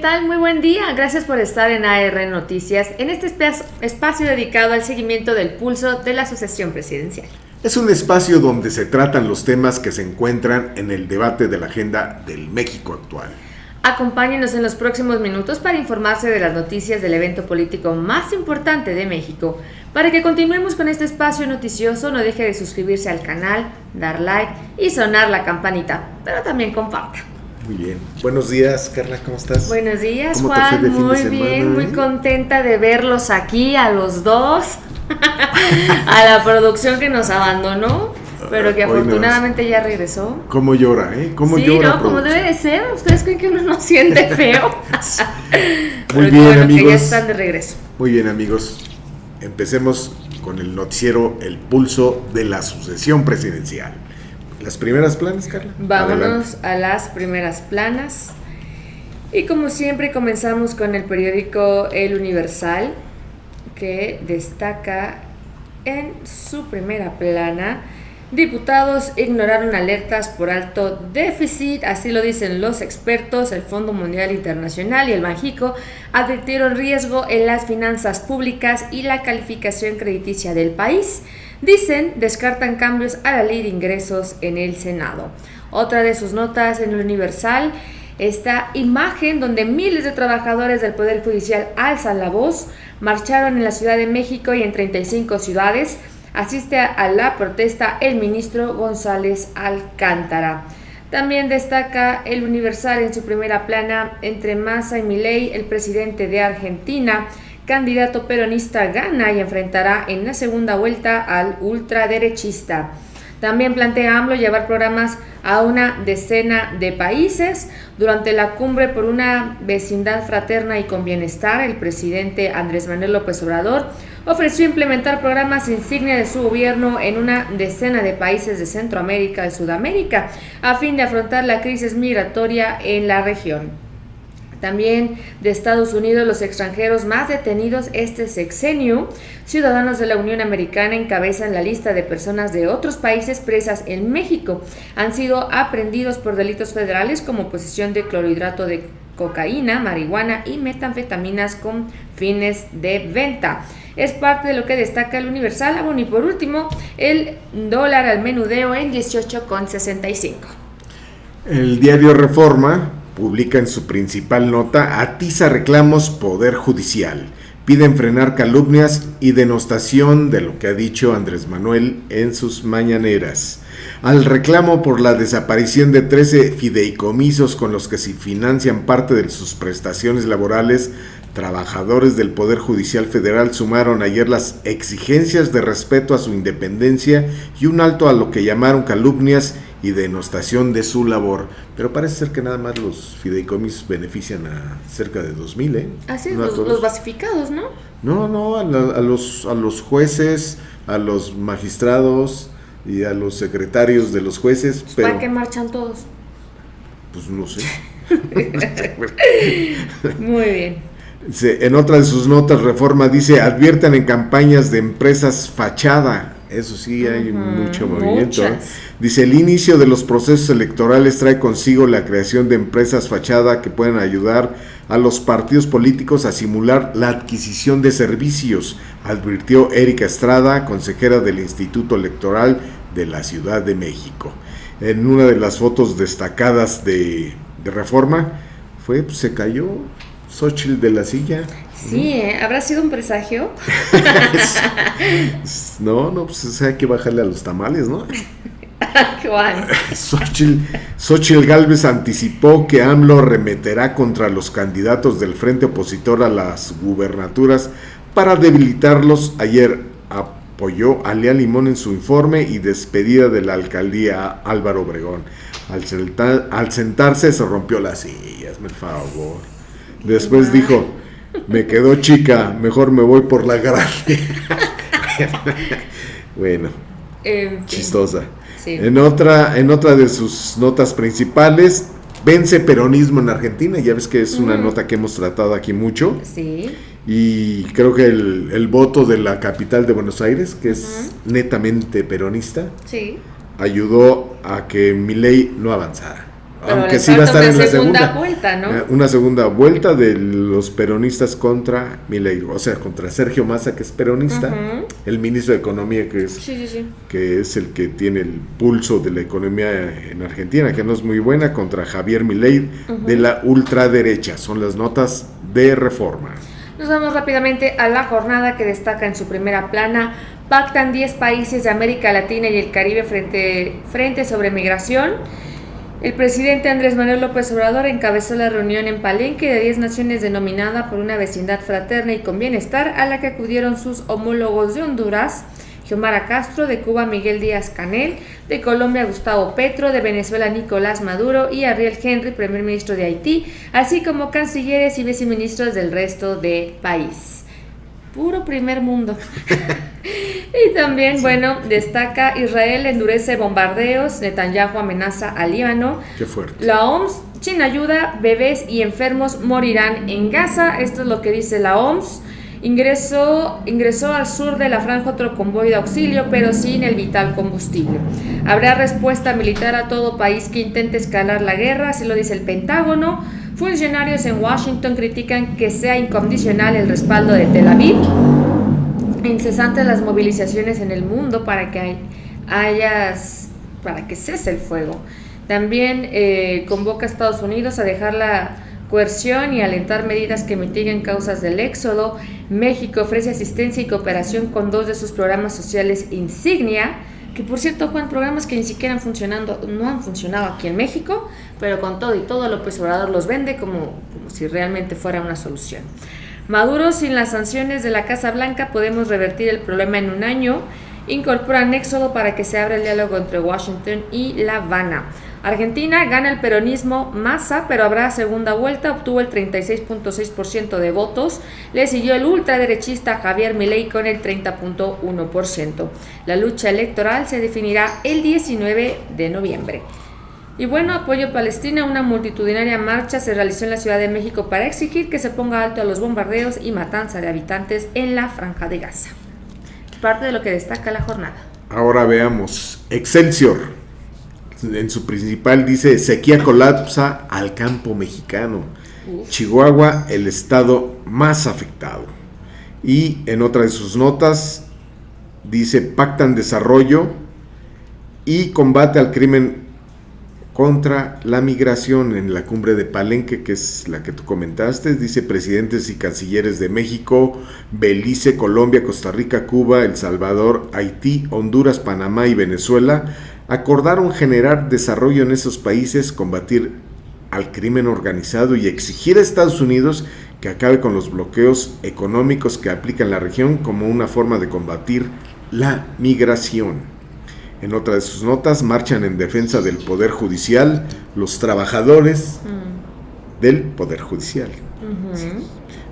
tal? Muy buen día. Gracias por estar en AR Noticias, en este espacio dedicado al seguimiento del pulso de la sucesión presidencial. Es un espacio donde se tratan los temas que se encuentran en el debate de la agenda del México actual. Acompáñenos en los próximos minutos para informarse de las noticias del evento político más importante de México. Para que continuemos con este espacio noticioso, no deje de suscribirse al canal, dar like y sonar la campanita, pero también comparta. Muy bien. Buenos días, Carla, ¿cómo estás? Buenos días, ¿Cómo Juan. te fue de fin de Muy semana, bien, muy contenta de verlos aquí a los dos. A la producción que nos abandonó, pero que afortunadamente ya regresó. ¿Cómo llora, ¿Cómo sí, llora? ¿no? Como debe de ser. ¿Ustedes creen que uno no siente feo? Muy bien, bueno, amigos. que ya están de regreso. Muy bien, amigos. Empecemos con el noticiero El Pulso de la Sucesión Presidencial. ¿Las primeras planas, Carla? Vámonos a las primeras planas. Y como siempre comenzamos con el periódico El Universal, que destaca en su primera plana: diputados ignoraron alertas por alto déficit, así lo dicen los expertos. El Fondo Mundial Internacional y el Banjico advirtieron riesgo en las finanzas públicas y la calificación crediticia del país. Dicen, descartan cambios a la ley de ingresos en el Senado. Otra de sus notas en el Universal, esta imagen donde miles de trabajadores del Poder Judicial alzan la voz, marcharon en la Ciudad de México y en 35 ciudades. Asiste a la protesta el ministro González Alcántara. También destaca el Universal en su primera plana: entre Massa y Milei, el presidente de Argentina, candidato peronista, gana y enfrentará en la segunda vuelta al ultraderechista. También plantea AMLO llevar programas a una decena de países. Durante la cumbre por una vecindad fraterna y con bienestar, el presidente Andrés Manuel López Obrador ofreció implementar programas insignia de su gobierno en una decena de países de Centroamérica y Sudamérica, a fin de afrontar la crisis migratoria en la región. También de Estados Unidos, los extranjeros más detenidos este sexenio. Ciudadanos de la Unión Americana encabezan la lista de personas de otros países presas en México. Han sido aprehendidos por delitos federales como posesión de clorhidrato de cocaína, marihuana y metanfetaminas con fines de venta. Es parte de lo que destaca el Universal. Bueno, y por último, el dólar al menudeo en 18,65. El diario Reforma publica en su principal nota: atiza reclamos Poder Judicial, piden frenar calumnias y denostación de lo que ha dicho Andrés Manuel en sus mañaneras. Al reclamo por la desaparición de 13 fideicomisos con los que se financian parte de sus prestaciones laborales, trabajadores del Poder Judicial Federal sumaron ayer las exigencias de respeto a su independencia y un alto a lo que llamaron calumnias y denostación de su labor. Pero parece ser que nada más los fideicomisos benefician a cerca de 2,000, Así es, no los basificados, ¿no? No, a los jueces, a los magistrados y a los secretarios de los jueces. Pues pero ¿para qué marchan todos? Pues no sé. Muy bien. En otra de sus notas, Reforma dice: advierten en campañas de empresas fachada. Eso sí, hay mucho movimiento. Dice: el inicio de los procesos electorales trae consigo la creación de empresas fachada que pueden ayudar a los partidos políticos a simular la adquisición de servicios, advirtió Erika Estrada, consejera del Instituto Electoral de la Ciudad de México. En una de las fotos destacadas de Reforma se cayó Xóchitl de la silla. Sí, ¿habrá sido un presagio? No, pues hay que bajarle a los tamales, ¿no? Juan. Xóchitl Gálvez anticipó que AMLO arremeterá contra los candidatos del frente opositor a las gubernaturas para debilitarlos. Ayer apoyó a Lea Limón en su informe y despedida de la alcaldía Álvaro Obregón. Al sentarse se rompió la silla, hazme el favor. Después dijo: me quedó chica, mejor me voy por la grande. Bueno, chistosa. Sí. En otra de sus notas principales, vence peronismo en Argentina. Ya ves que es una nota que hemos tratado aquí mucho. Sí. Y creo que el voto de la capital de Buenos Aires, que es netamente peronista, sí, ayudó a que Milei no avanzara. aunque sí va a estar en la segunda vuelta, ¿no? Una segunda vuelta de los peronistas contra Milei, o sea, contra Sergio Massa, que es peronista, el ministro de Economía, que es el que tiene el pulso de la economía en Argentina, que no es muy buena, contra Javier Milei de la ultraderecha. Son las notas de Reforma. Nos vamos rápidamente a la jornada, que destaca en su primera plana: pactan 10 países de América Latina y el Caribe frente sobre migración. El presidente Andrés Manuel López Obrador encabezó la reunión en Palenque de 10 naciones denominada por una vecindad fraterna y con bienestar, a la que acudieron sus homólogos de Honduras, Xiomara Castro; de Cuba, Miguel Díaz-Canel; de Colombia, Gustavo Petro; de Venezuela, Nicolás Maduro; y Ariel Henry, primer ministro de Haití, así como cancilleres y viceministros del resto del país. Puro primer mundo. Y también, destaca: Israel endurece bombardeos, Netanyahu amenaza a Líbano. Qué fuerte. La OMS: sin ayuda, bebés y enfermos morirán en Gaza. Esto es lo que dice la OMS. Ingresó al sur de la franja otro convoy de auxilio, pero sin el vital combustible. Habrá respuesta militar a todo país que intente escalar la guerra, así lo dice el Pentágono. Funcionarios en Washington critican que sea incondicional el respaldo de Tel Aviv. Incesantes las movilizaciones en el mundo para que cese el fuego. También convoca a Estados Unidos a dejar la coerción y alentar medidas que mitiguen causas del éxodo. México ofrece asistencia y cooperación con 2 de sus programas sociales insignia, que por cierto, Juan, programas que ni siquiera no han funcionado aquí en México, pero con todo y todo López Obrador los vende como si realmente fuera una solución. Maduro: sin las sanciones de la Casa Blanca podemos revertir el problema en un año. Incorporan éxodo para que se abra el diálogo entre Washington y La Habana. Argentina: gana el peronismo Massa, pero habrá segunda vuelta. Obtuvo el 36.6% de votos. Le siguió el ultraderechista Javier Milei con el 30.1%. La lucha electoral se definirá el 19 de noviembre. Y apoyo a Palestina: una multitudinaria marcha se realizó en la Ciudad de México para exigir que se ponga alto a los bombardeos y matanza de habitantes en la Franja de Gaza. Parte de lo que destaca la jornada. Ahora veamos. Excelsior, en su principal, dice: sequía colapsa al campo mexicano. Chihuahua, el estado más afectado. Y en otra de sus notas dice: pactan desarrollo y combate al crimen contra la migración en la cumbre de Palenque, que es la que tú comentaste. Dice: presidentes y cancilleres de México, Belice, Colombia, Costa Rica, Cuba, El Salvador, Haití, Honduras, Panamá y Venezuela acordaron generar desarrollo en esos países, combatir al crimen organizado y exigir a Estados Unidos que acabe con los bloqueos económicos que aplica en la región como una forma de combatir la migración. En otra de sus notas: marchan en defensa del Poder Judicial los trabajadores del Poder Judicial. Sí.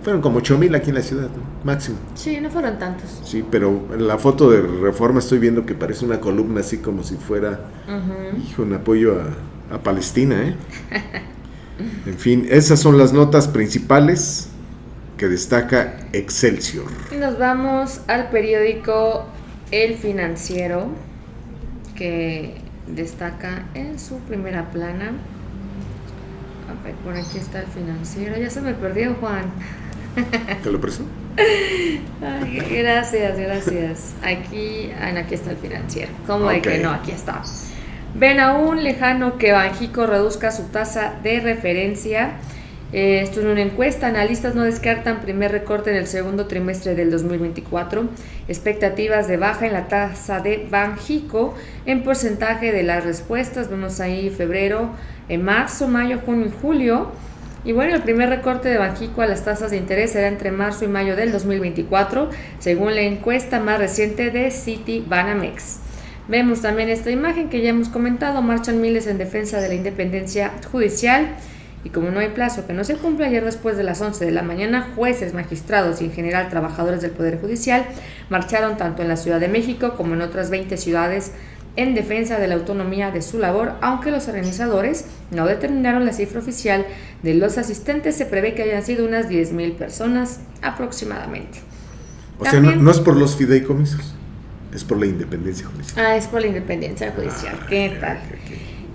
Fueron como 8,000 aquí en la ciudad, ¿no? Máximo. Sí, no fueron tantos. Sí, pero en la foto de Reforma estoy viendo que parece una columna así como si fuera un apoyo a Palestina, ¿eh? En fin, esas son las notas principales que destaca Excelsior. Y nos vamos al periódico El Financiero, que destaca en su primera plana. A ver, por aquí está El Financiero. Ya se me perdió, Juan. ¿Te lo presto? Ay, gracias. Aquí está El Financiero. ¿Cómo de que no? Aquí está. Ven aún lejano que Banxico reduzca su tasa de referencia. Esto en una encuesta. Analistas no descartan primer recorte en el segundo trimestre del 2024. Expectativas de baja en la tasa de Banxico en porcentaje de las respuestas. Vemos ahí febrero, en marzo, mayo, junio y julio. Y el primer recorte de Banxico a las tasas de interés será entre marzo y mayo del 2024, según la encuesta más reciente de Citibanamex. Vemos también esta imagen que ya hemos comentado: marchan miles en defensa de la independencia judicial. Y como no hay plazo que no se cumpla, ayer después de las 11 de la mañana, jueces, magistrados y en general trabajadores del Poder Judicial marcharon tanto en la Ciudad de México como en otras 20 ciudades en defensa de la autonomía de su labor, aunque los organizadores no determinaron la cifra oficial de los asistentes. Se prevé que hayan sido unas 10,000 personas aproximadamente. O también, sea, no es por los fideicomisos, es por la independencia judicial. Es por la independencia judicial. ¿Qué tal?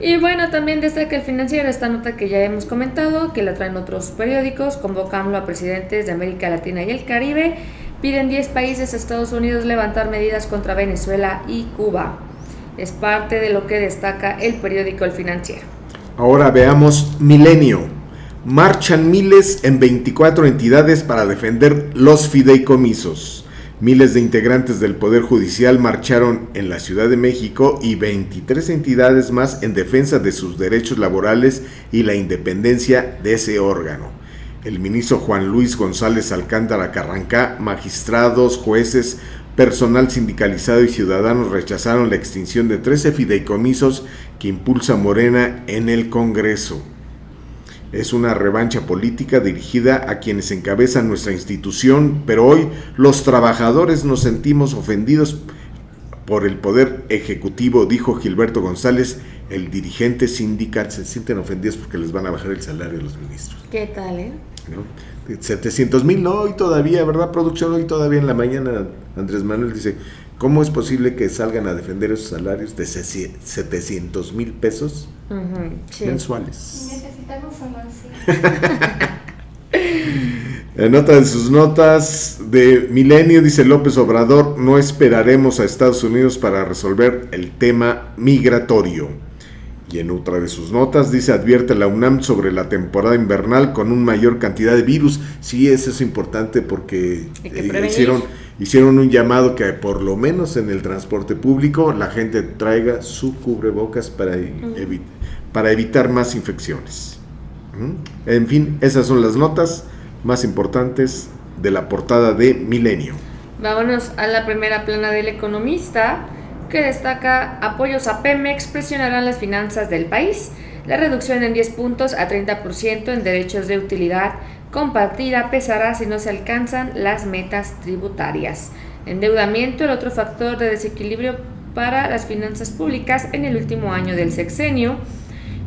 Y bueno, también destaca el Financiero esta nota que ya hemos comentado, que la traen otros periódicos, convocando a presidentes de América Latina y el Caribe. Piden 10 países a Estados Unidos levantar medidas contra Venezuela y Cuba. Es parte de lo que destaca el periódico El Financiero. Ahora veamos Milenio. Marchan miles en 24 entidades para defender los fideicomisos. Miles de integrantes del Poder Judicial marcharon en la Ciudad de México y 23 entidades más en defensa de sus derechos laborales y la independencia de ese órgano. El ministro Juan Luis González Alcántara Carrancá, magistrados, jueces, personal sindicalizado y ciudadanos rechazaron la extinción de 13 fideicomisos que impulsa Morena en el Congreso. Es una revancha política dirigida a quienes encabezan nuestra institución, pero hoy los trabajadores nos sentimos ofendidos por el poder ejecutivo, dijo Gilberto González, el dirigente sindical. Se sienten ofendidos porque les van a bajar el salario a los ministros. ¿Qué tal, ¿No? 700,000, no, hoy todavía, ¿verdad, producción? Hoy todavía en la mañana Andrés Manuel dice, ¿cómo es posible que salgan a defender esos salarios de 700,000 pesos sí. mensuales? Necesitamos hablar, En nota de sus notas de Milenio, dice López Obrador, no esperaremos a Estados Unidos para resolver el tema migratorio. Y en otra de sus notas dice, advierte la UNAM sobre la temporada invernal con una mayor cantidad de virus. Sí, eso es importante porque hicieron un llamado que por lo menos en el transporte público la gente traiga su cubrebocas para evitar más infecciones. En fin, esas son las notas más importantes de la portada de Milenio. Vámonos a la primera plana del Economista, que destaca apoyos a Pemex presionarán las finanzas del país. La reducción en 10 puntos a 30% en derechos de utilidad compartida pesará si no se alcanzan las metas tributarias. Endeudamiento, el otro factor de desequilibrio para las finanzas públicas en el último año del sexenio.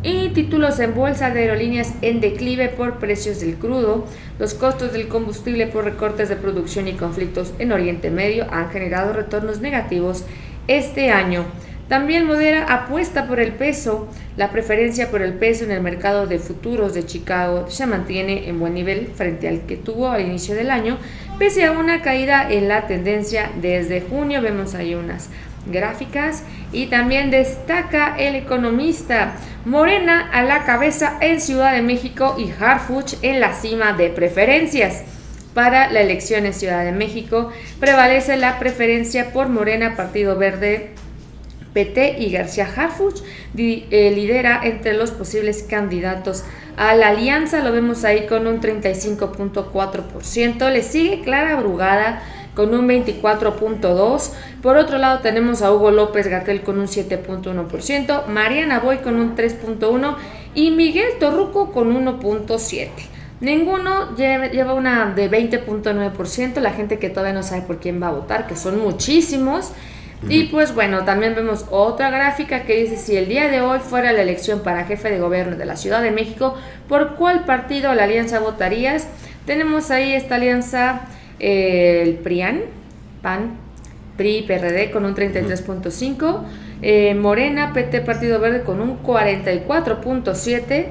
Y títulos en bolsa de aerolíneas en declive por precios del crudo. Los costos del combustible por recortes de producción y conflictos en Oriente Medio han generado retornos negativos este año. También Modera apuesta por el peso. La preferencia por el peso en el mercado de futuros de Chicago se mantiene en buen nivel frente al que tuvo al inicio del año, pese a una caída en la tendencia desde junio. Vemos ahí unas gráficas. Y también destaca el Economista, Morena a la cabeza en Ciudad de México y Harfuch en la cima de preferencias. Para la elección en Ciudad de México prevalece la preferencia por Morena, Partido Verde, PT, y García Harfuch lidera entre los posibles candidatos a la alianza. Lo vemos ahí con un 35.4%. Le sigue Clara Brugada con un 24.2%. Por otro lado tenemos a Hugo López-Gatell con un 7.1%, Mariana Boy con un 3.1% y Miguel Torruco con 1.7%. Ninguno lleva una de 20.9%, la gente que todavía no sabe por quién va a votar, que son muchísimos. Y pues bueno, también vemos otra gráfica que dice, si el día de hoy fuera la elección para jefe de gobierno de la Ciudad de México, ¿por cuál partido o la alianza votarías? Tenemos ahí esta alianza, el PRIAN, PAN, PRI, PRD con un 33.5%, Morena, PT, Partido Verde con un 44.7%,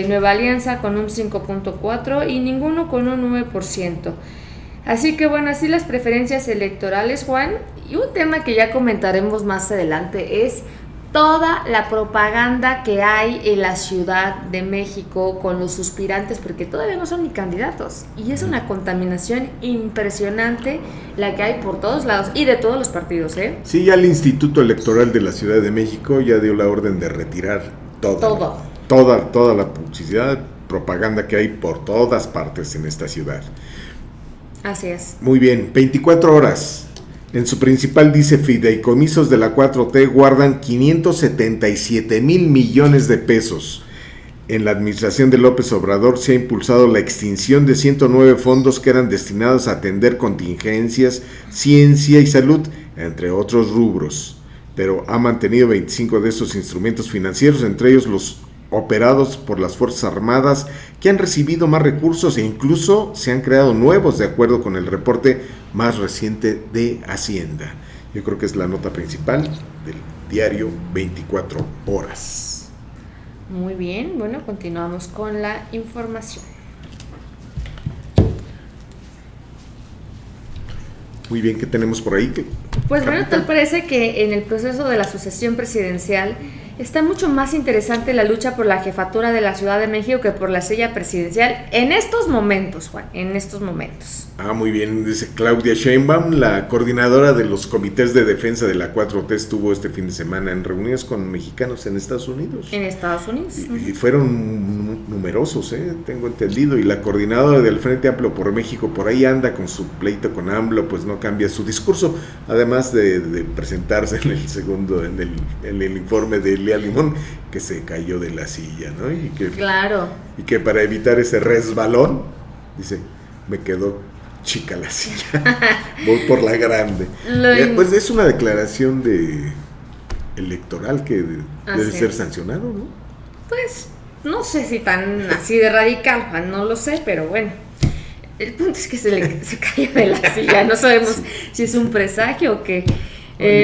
Nueva Alianza con un 5.4% y ninguno con un 9%. Así que bueno, así las preferencias electorales, Juan. Y un tema que ya comentaremos más adelante es toda la propaganda que hay en la Ciudad de México con los suspirantes, porque todavía no son ni candidatos. Y es una contaminación impresionante la que hay por todos lados y de todos los partidos, ¿eh? Sí, ya el Instituto Electoral de la Ciudad de México ya dio la orden de retirar toda la publicidad, propaganda que hay por todas partes en esta ciudad. Así es. Muy bien, 24 horas. En su principal dice, fideicomisos de la 4T guardan 577,000 millones de pesos. En la administración de López Obrador se ha impulsado la extinción de 109 fondos que eran destinados a atender contingencias, ciencia y salud, entre otros rubros. Pero ha mantenido 25 de esos instrumentos financieros, entre ellos los operados por las Fuerzas Armadas, que han recibido más recursos e incluso se han creado nuevos de acuerdo con el reporte más reciente de Hacienda. Yo creo que es la nota principal diario 24 horas. Muy bien, bueno, continuamos con la información. Muy bien, ¿qué tenemos por ahí? Pues bueno, Capitán. tal parece que en el proceso de la sucesión presidencial está mucho más interesante la lucha por la jefatura de la Ciudad de México que por la silla presidencial en estos momentos, Juan, en estos momentos. Muy bien, dice Claudia Sheinbaum, la coordinadora de los comités de defensa de la 4T, estuvo este fin de semana en reuniones con mexicanos en Estados Unidos. En Estados Unidos. Y fueron numerosos, tengo entendido, y la coordinadora del Frente Amplio por México por ahí anda con su pleito con AMLO, pues no cambia su discurso, además de presentarse en el segundo, en el informe de Lea Limón, que se cayó de la silla, ¿no? Claro. Y que para evitar ese resbalón, dice, me quedó chica la silla, voy por la grande. Pues es una declaración electoral que debe ser sancionado, ¿no? Pues no sé si tan así de radical, Juan, no lo sé, pero bueno. El punto es que se cayó de la silla, no sabemos si es un presagio o qué.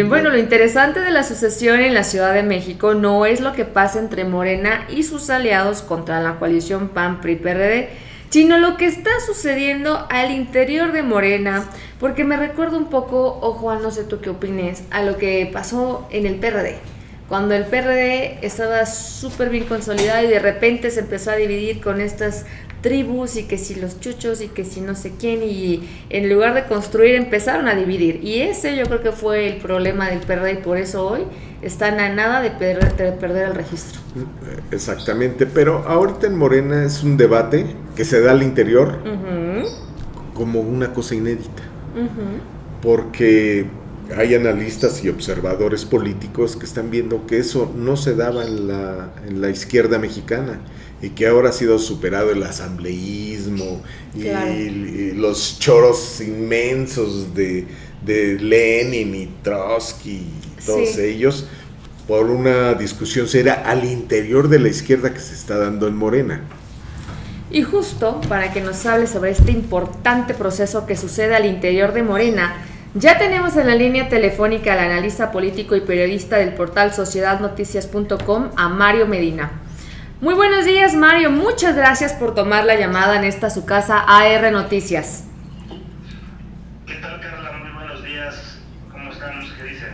Bueno, lo interesante de la sucesión en la Ciudad de México no es lo que pasa entre Morena y sus aliados contra la coalición PAN-PRI-PRD, sino lo que está sucediendo al interior de Morena, porque me recuerda un poco, Juan, no sé tú qué opines, a lo que pasó en el PRD. Cuando el PRD estaba súper bien consolidado y de repente se empezó a dividir con estas tribus y que si los chuchos y que si no sé quién, y en lugar de construir empezaron a dividir, y ese yo creo que fue el problema del PRD, y por eso hoy están a nada de perder el registro. Exactamente, pero ahorita en Morena es un debate que se da al interior como una cosa inédita, porque hay analistas y observadores políticos que están viendo que eso no se daba en la izquierda mexicana, y que ahora ha sido superado el asambleísmo y los choros inmensos de Lenin y Trotsky y todos ellos, por una discusión seria al interior de la izquierda que se está dando en Morena. Y justo para que nos hable sobre este importante proceso que sucede al interior de Morena, ya tenemos en la línea telefónica al analista político y periodista del portal sociedadnoticias.com, a Mario Medina. Muy buenos días, Mario. Muchas gracias por tomar la llamada en esta su casa AR Noticias. ¿Qué tal, Carla? Muy buenos días. ¿Cómo estamos? ¿Qué dicen?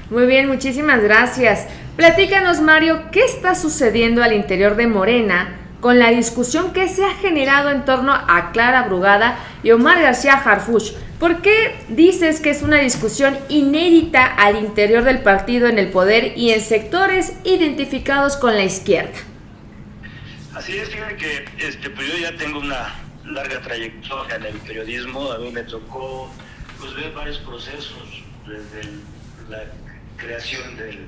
Muy bien, muchísimas gracias. Platícanos, Mario, ¿qué está sucediendo al interior de Morena con la discusión que se ha generado en torno a Clara Brugada y Omar García Harfuch? ¿Por qué dices que es una discusión inédita al interior del partido, en el poder y en sectores identificados con la izquierda? Así es, fíjate que pues yo ya tengo una larga trayectoria en el periodismo. A mí me tocó pues ver varios procesos desde la creación de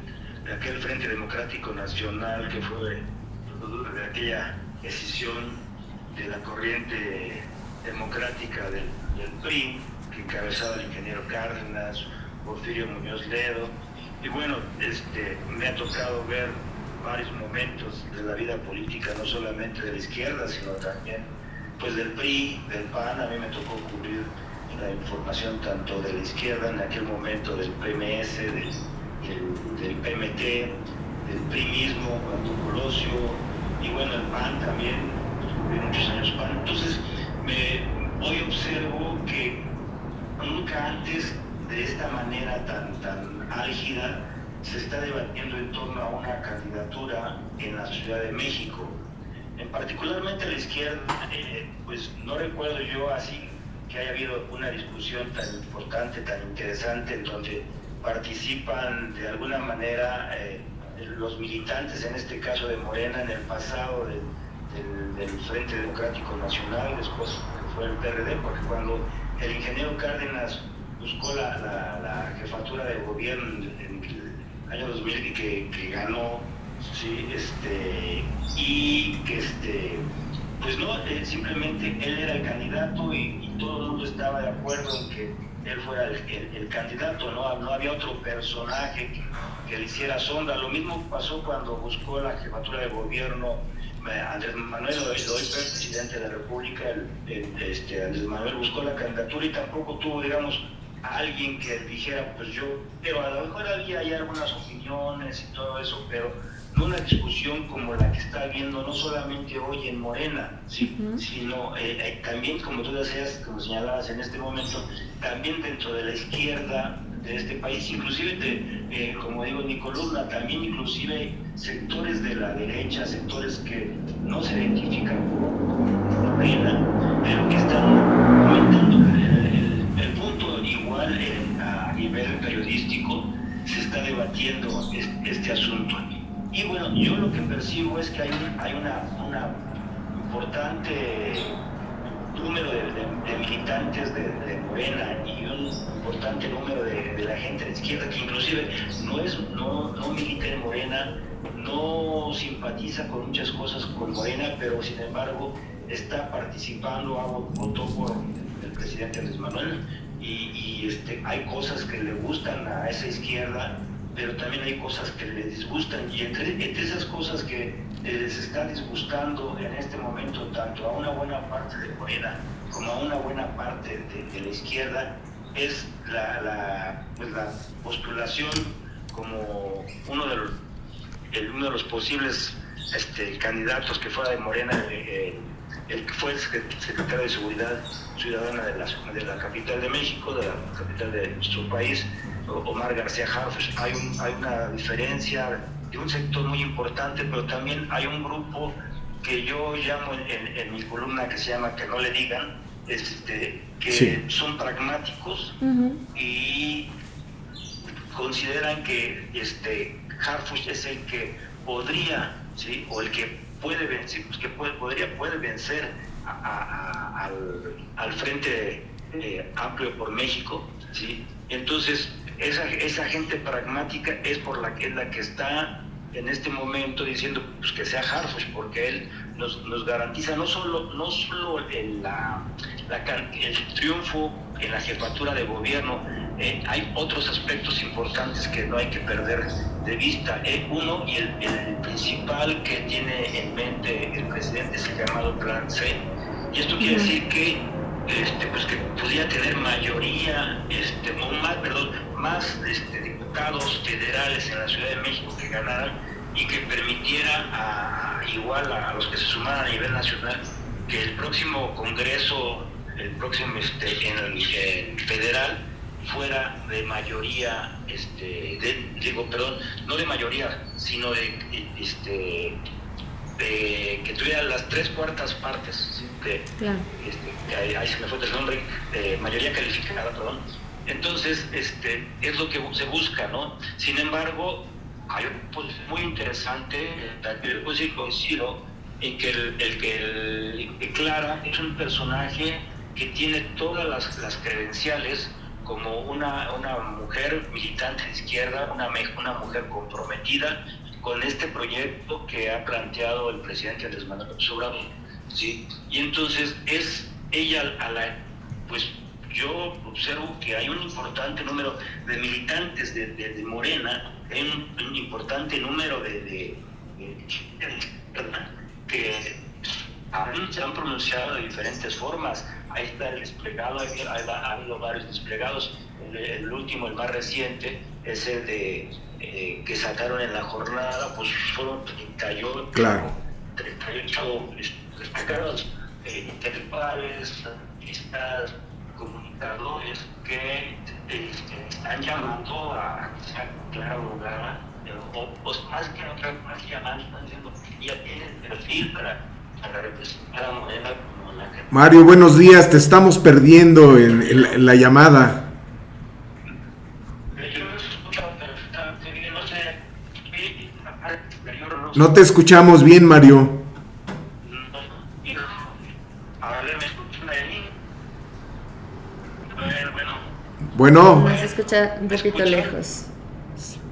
aquel Frente Democrático Nacional, que fue de aquella decisión de la corriente democrática del PRI, que encabezaba el ingeniero Cárdenas, Porfirio Muñoz Ledo, y bueno, me ha tocado ver varios momentos de la vida política, no solamente de la izquierda, sino también pues del PRI, del PAN. A mí me tocó cubrir la información tanto de la izquierda en aquel momento, del PMS, del PMT, del PRI mismo, cuando Colosio, y bueno, el PAN también, cubrí muchos años PAN. Entonces, hoy observo que nunca antes de esta manera tan álgida se está debatiendo en torno a una candidatura en la Ciudad de México. En particularmente la izquierda, pues no recuerdo yo así que haya habido una discusión tan importante, tan interesante, en donde participan de alguna manera los militantes, en este caso de Morena, en el pasado del Frente Democrático Nacional, después que fue el PRD, porque cuando el ingeniero Cárdenas buscó la jefatura de gobierno en el año 2000 y que ganó, sí, y que pues no, simplemente él era el candidato y todo el mundo estaba de acuerdo en que él fuera el candidato, no había otro personaje que le hiciera sombra. Lo mismo pasó cuando buscó la jefatura de gobierno Andrés Manuel López, presidente de la República. Andrés Manuel buscó la candidatura y tampoco tuvo, digamos, alguien que dijera, pues yo, pero a lo mejor había hay algunas opiniones y todo eso, pero no una discusión como la que está habiendo no solamente hoy en Morena, ¿sí? Sino también, como tú decías, como señalabas en este momento, también dentro de la izquierda de este país, inclusive, como digo en mi columna, también inclusive sectores de la derecha, sectores que no se identifican con Morena, pero que están comentando el punto igual a nivel periodístico, se está debatiendo este asunto. Y bueno, yo lo que percibo es que hay una importante número de militantes de Morena y un importante número de la gente de izquierda que inclusive no milita en Morena, no simpatiza con muchas cosas con Morena, pero sin embargo está participando, votó por el presidente Andrés Manuel y hay cosas que le gustan a esa izquierda, pero también hay cosas que le disgustan, y entre esas cosas que les está disgustando en este momento tanto a una buena parte de Morena como a una buena parte de la izquierda es la postulación como uno de los posibles candidatos que fuera de Morena, el que fue el secretario de Seguridad Ciudadana de la capital de México, de la capital de nuestro país, Omar García Harfuch. Hay una diferencia de un sector muy importante, pero también hay un grupo que yo llamo en mi columna, que se llama Que no le digan, que sí, son pragmáticos y consideran que Harfuch es el que podría, ¿sí? O el que puede vencer, puede vencer al Frente Amplio por México, ¿sí? Entonces esa gente pragmática es la que está en este momento diciendo pues, que sea Harfuch, porque él nos garantiza no solo el triunfo en la jefatura de gobierno, hay otros aspectos importantes que no hay que perder de vista. Uno, y el principal que tiene en mente el presidente, es el llamado Plan C, y esto quiere decir que pues que podría tener mayoría, más diputados federales en la Ciudad de México que ganaran y que permitiera igual a los que se sumaran a nivel nacional que el próximo Congreso, en el federal, fuera de mayoría, no de mayoría, sino de que tuviera las 3/4 partes, ¿sí? Claro. Ahí se me fue el nombre, mayoría calificada, perdón. Entonces, es lo que se busca, ¿no? Sin embargo, hay un punto muy interesante, pues sí coincido, en que el Clara es un personaje que tiene todas las credenciales como una mujer militante de izquierda, una mujer comprometida con este proyecto que ha planteado el presidente Andrés Manuel López Obrador, ¿sí? Y entonces es ella pues yo observo que hay un importante número de militantes de Morena, hay un importante número de que se han pronunciado de diferentes formas. Ahí está el desplegado, ha habido varios desplegados. El último, el más reciente, es el de que sacaron en la jornada, pues fueron 38, claro, 38 destacados intelectuales, artistas, comunicadores que están llamando a Clara Brugada, o más que llamando, están diciendo que ya tienen perfil para representar a Morena como la que... Mario, buenos días, te estamos perdiendo en la llamada. No te escuchamos bien, Mario. Bueno. Se escucha un poquito lejos.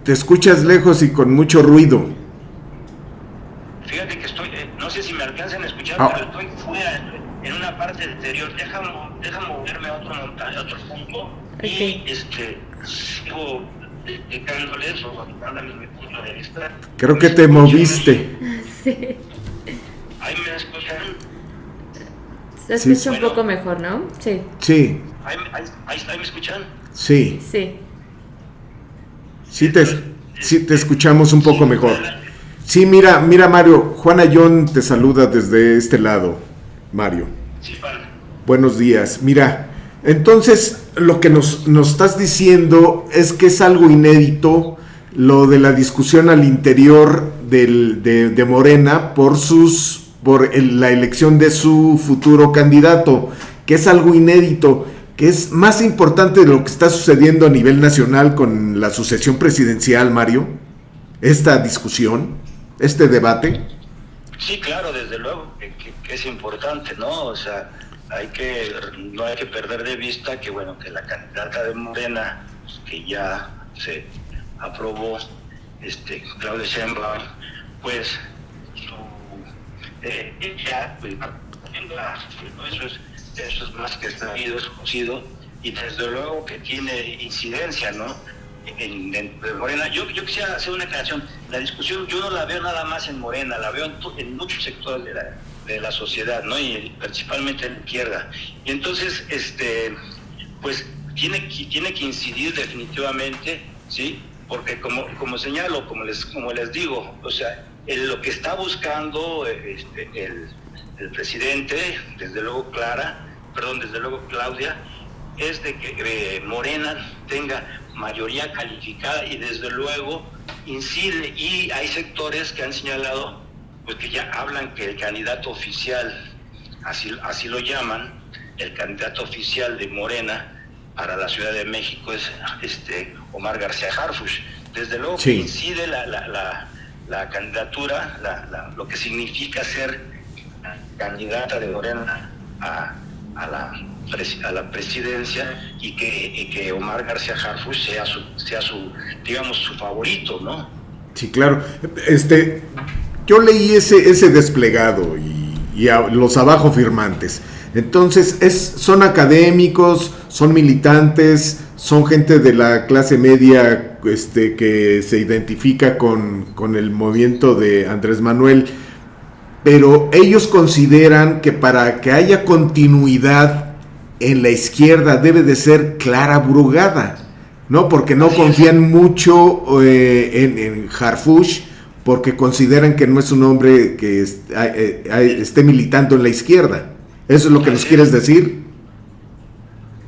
Te escuchas lejos y con mucho ruido. Fíjate que estoy, no sé si me alcanzan a escuchar, pero estoy fuera, en una parte exterior. Déjame moverme a otro punto, okay. Y sigo explicándoles o dándoles mi punto de vista. Creo que te moviste. Sí. Ahí me escuchan. Se escucha un poco mejor, ¿no? Sí. Sí. Ahí me escuchan. Sí, Sí. sí te escuchamos un poco mejor. Sí, mira Mario, Juana John te saluda desde este lado, Mario. Sí, padre. Buenos días. Mira, entonces lo que nos estás diciendo es que es algo inédito lo de la discusión al interior de Morena por la elección de su futuro candidato, que es algo inédito, que es más importante de lo que está sucediendo a nivel nacional con la sucesión presidencial, Mario, esta discusión, este debate. Sí, claro, desde luego que es importante, ¿no? O sea, no hay que perder de vista que, bueno, que la candidata de Morena, que ya se aprobó, Claudia Sheinbaum, pues, ella, pues, eso es más que sabido, es conocido, y desde luego que tiene incidencia, ¿no? En Morena. Yo quisiera hacer una aclaración. La discusión yo no la veo nada más en Morena, la veo en muchos sectores de la sociedad, ¿no? Y principalmente en la izquierda. Y entonces, pues tiene que incidir definitivamente, ¿sí? Porque como señalo, como les digo, o sea, lo que está buscando el presidente, desde luego Claudia, es de que Morena tenga mayoría calificada y desde luego incide, y hay sectores que han señalado, pues que ya hablan que el candidato oficial, así lo llaman, el candidato oficial de Morena para la Ciudad de México es Omar García Harfuch. Desde luego sí, que incide la candidatura, lo que significa ser candidata de Morena a la presidencia, y que Omar García Harfuch sea su digamos su favorito, ¿no? Sí, claro. Yo leí ese desplegado y a los abajo firmantes. Entonces son académicos, son militantes, son gente de la clase media que se identifica con el movimiento de Andrés Manuel, pero ellos consideran que para que haya continuidad en la izquierda debe de ser Clara Brugada, ¿no? Porque no confían mucho en Harfuch, porque consideran que no es un hombre que esté militando en la izquierda. ¿Eso es lo que nos quieres decir?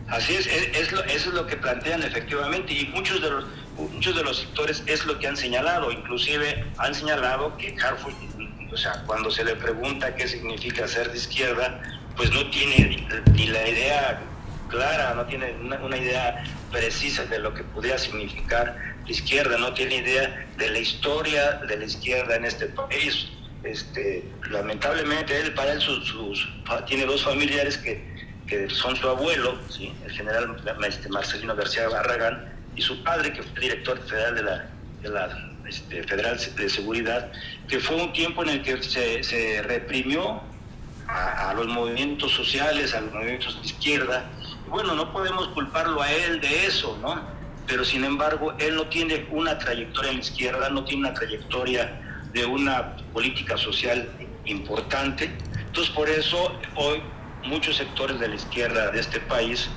Así es, eso es lo que plantean efectivamente, y muchos de los sectores es lo que han señalado. Inclusive han señalado que Harfuch, o sea, cuando se le pregunta qué significa ser de izquierda, pues no tiene ni la idea clara, no tiene una idea precisa de lo que podría significar la izquierda, no tiene idea de la historia de la izquierda en este país. Lamentablemente para él tiene dos familiares que son su abuelo, ¿sí? El general Marcelino García Barragán, y su padre, que fue director federal de la Federal de Seguridad, que fue un tiempo en el que se reprimió a los movimientos sociales, a los movimientos de izquierda. Y bueno, no podemos culparlo a él de eso, ¿no? Pero sin embargo, él no tiene una trayectoria en la izquierda, no tiene una trayectoria de una política social importante. Entonces, por eso hoy muchos sectores de la izquierda de este país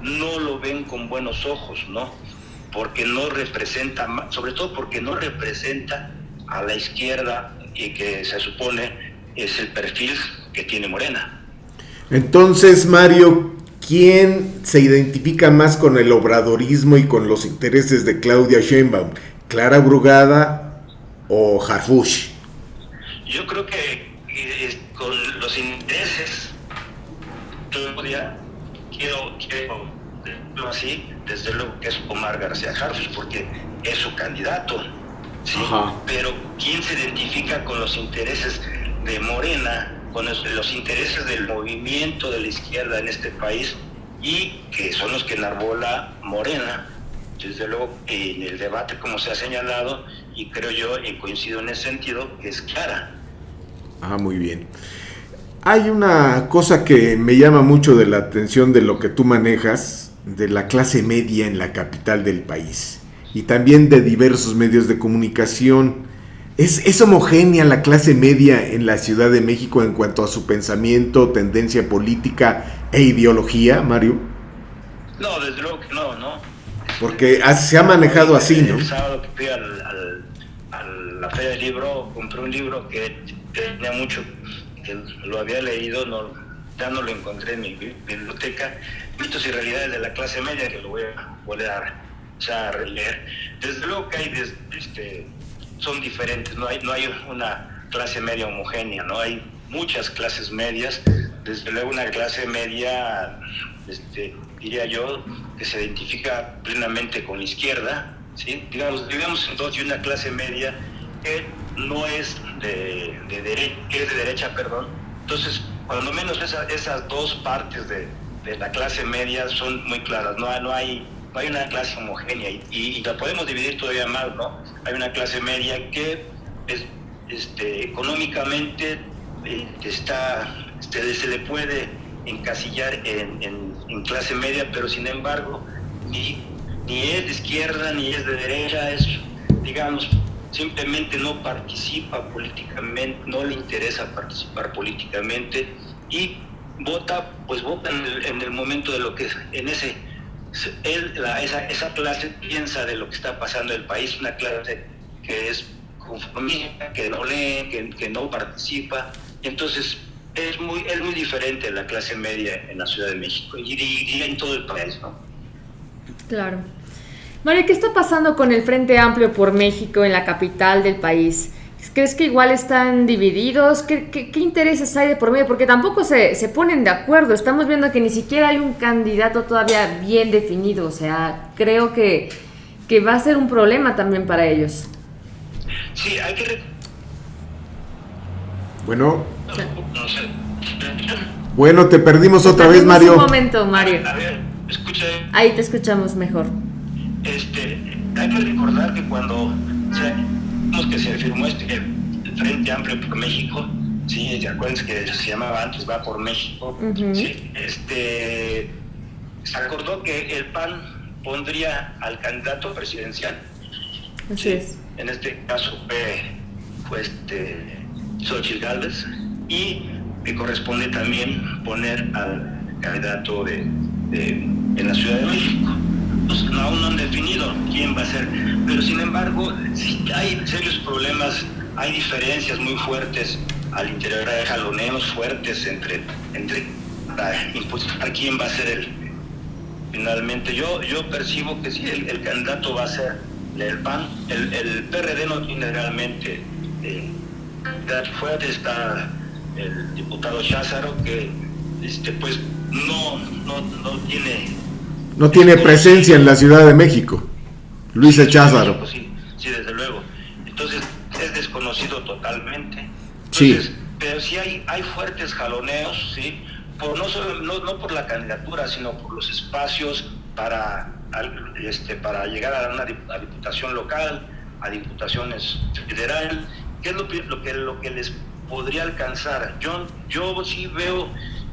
no lo ven con buenos ojos, ¿no? Porque no representa, sobre todo porque no representa a la izquierda, y que se supone es el perfil que tiene Morena. Entonces, Mario, ¿quién se identifica más con el obradorismo y con los intereses de Claudia Sheinbaum? ¿Clara Brugada o Harfuch? Yo creo que con los intereses, quiero decirlo así, desde luego que es Omar García Harfuch, porque es su candidato, ¿sí? Pero ¿quién se identifica con los intereses de Morena, con los intereses del movimiento de la izquierda en este país, y que son los que enarbola Morena? Desde luego, en el debate, como se ha señalado, y creo yo, y coincido en ese sentido, es Clara. Muy bien. Hay una cosa que me llama mucho de la atención de lo que tú manejas, de la clase media en la capital del país, y también de diversos medios de comunicación. ¿Es homogénea la clase media en la Ciudad de México en cuanto a su pensamiento, tendencia política e ideología, Mario? No, desde luego que no. Porque se ha manejado así, ¿no? El sábado que fui a la Feria del Libro, compré un libro que tenía mucho, que lo había leído, ya no lo encontré en mi biblioteca, Mitos y Realidades de la Clase Media, que lo voy a volver a releer. Desde luego que hay, son diferentes, no hay una clase media homogénea, no hay muchas clases medias. Desde luego una clase media, diría yo, que se identifica plenamente con la izquierda, ¿sí? Digamos entonces de una clase media que no es de derecha, perdón. Entonces, cuando menos esas dos partes de la clase media son muy claras, no hay una clase homogénea y la podemos dividir todavía más, ¿no? Hay una clase media que es, económicamente se le puede encasillar en clase media, pero sin embargo ni es de izquierda ni es de derecha, es, digamos, simplemente no participa políticamente, no le interesa participar políticamente y vota en el momento de lo que es, esa clase piensa de lo que está pasando en el país, una clase que es conformista, que no lee, que no participa. Entonces es muy diferente la clase media en la Ciudad de México y en todo el país, ¿no? Claro. Mario, ¿qué está pasando con el Frente Amplio por México en la capital del país? ¿Crees que igual están divididos? ¿Qué intereses hay de por medio? Porque tampoco se ponen de acuerdo. Estamos viendo que ni siquiera hay un candidato todavía bien definido. O sea, creo que va a ser un problema también para ellos. Sí, hay que... Bueno. No sé. Bueno, te perdimos otra vez, Mario. Un momento, Mario. A ver, escucha. Ahí te escuchamos mejor. Hay que recordar que cuando que se firmó el Frente Amplio por México, sí, acuérdense que se llamaba antes Va por México, uh-huh. Sí, se acordó que el PAN pondría al candidato presidencial. Así sí, es. En este caso fue Xóchitl Gálvez, y que corresponde también poner al candidato en la Ciudad de México. Pues, aún no han definido quién va a ser, pero sin embargo sí hay serios problemas, hay diferencias muy fuertes al interior, de jaloneos fuertes entre para impulsar quién va a ser finalmente. Yo percibo que sí, el candidato va a ser el PAN. El PRD no tiene realmente fuerte. Está el diputado Cházaro, que pues no tiene presencia en la Ciudad de México. Luis Cházaro. Sí, desde luego. Entonces es desconocido totalmente. Entonces, sí. Pero sí hay fuertes jaloneos, sí, no por la candidatura, sino por los espacios para llegar a una diputación local, a diputaciones federal. ¿Qué es lo que les podría alcanzar? Yo sí veo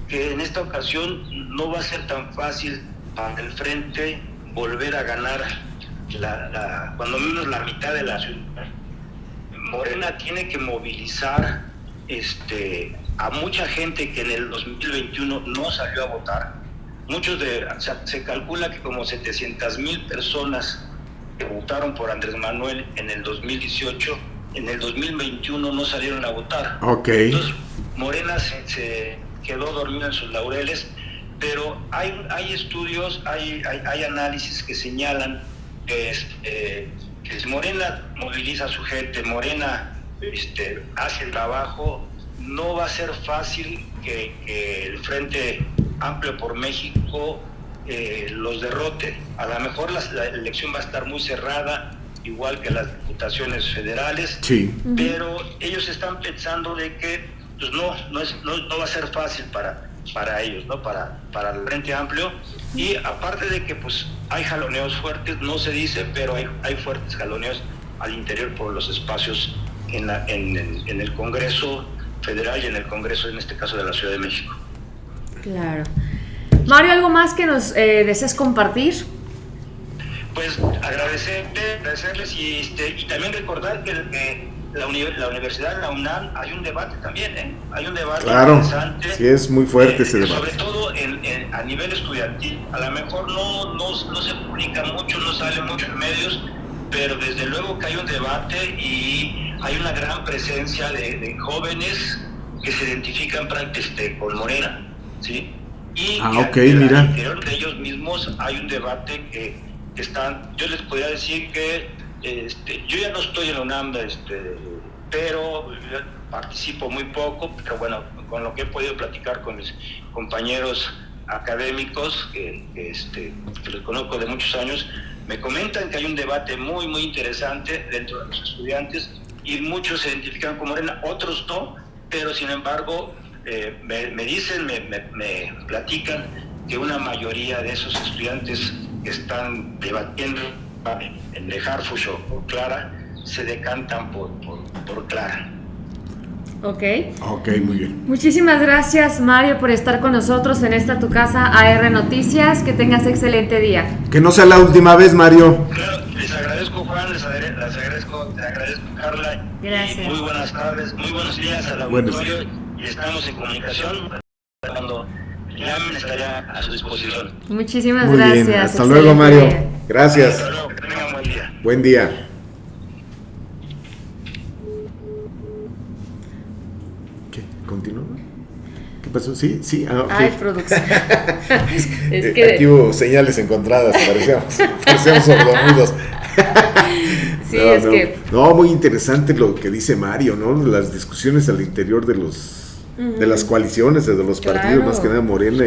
que en esta ocasión no va a ser tan fácil para el Frente volver a ganar cuando menos la mitad de la ciudad. Morena tiene que movilizar a mucha gente que en el 2021 no salió a votar. Se calcula que como 700,000 personas que votaron por Andrés Manuel en el 2018, en el 2021 no salieron a votar. Okay. Entonces Morena se quedó dormido en sus laureles, pero hay estudios, hay análisis que señalan que si Morena moviliza a su gente, Morena hace el trabajo, no va a ser fácil que el Frente Amplio por México los derrote. A lo mejor la elección va a estar muy cerrada, igual que las diputaciones federales, sí. Pero ellos están pensando de que pues no va a ser fácil para ellos, ¿no? Para el Frente Amplio. Y aparte de que pues hay jaloneos fuertes, no se dice, pero hay fuertes jaloneos al interior por los espacios en el Congreso Federal y en el Congreso, en este caso, de la Ciudad de México. Claro. Mario, ¿algo más que nos desees compartir? Pues agradecerles y también recordar que la universidad, la UNAM, hay un debate también, hay un debate interesante. Sí, es muy fuerte ese debate. Sobre todo a nivel estudiantil. A lo mejor no se publica mucho, no sale mucho en medios, pero desde luego que hay un debate y hay una gran presencia de jóvenes que se identifican con Morena, ¿sí? Y mira. Al interior de ellos mismos hay un debate que están, yo les podría decir que yo ya no estoy en la UNAM, pero participo muy poco, pero bueno, con lo que he podido platicar con mis compañeros académicos que los conozco de muchos años, me comentan que hay un debate muy muy interesante dentro de los estudiantes y muchos se identifican con Morena, otros no, pero sin embargo me dicen, me platican que una mayoría de esos estudiantes que están debatiendo entre Harfuch o Clara se decantan por Clara. Ok, muy bien. Muchísimas gracias, Mario, por estar con nosotros en esta tu casa AR Noticias. Que tengas excelente día. Que no sea la última vez, Mario. Claro, les agradezco, Juan, te agradezco, Carla. Gracias. Y muy buenas tardes, muy buenos días al auditorio. Y estamos en comunicación. Cuando llamen estaré a su disposición. Muchísimas muy gracias. Bien. Hasta luego, Mario. Día. Gracias. Hasta luego, que tengan buen día. Buen día. ¿Continúa? ¿Qué pasó? Sí. Ay, producción. Es que aquí hubo señales encontradas, parecíamos sordomudos. Sí, que... No, muy interesante lo que dice Mario, ¿no? Las discusiones al interior de de las coaliciones, de los partidos, más que nada Morena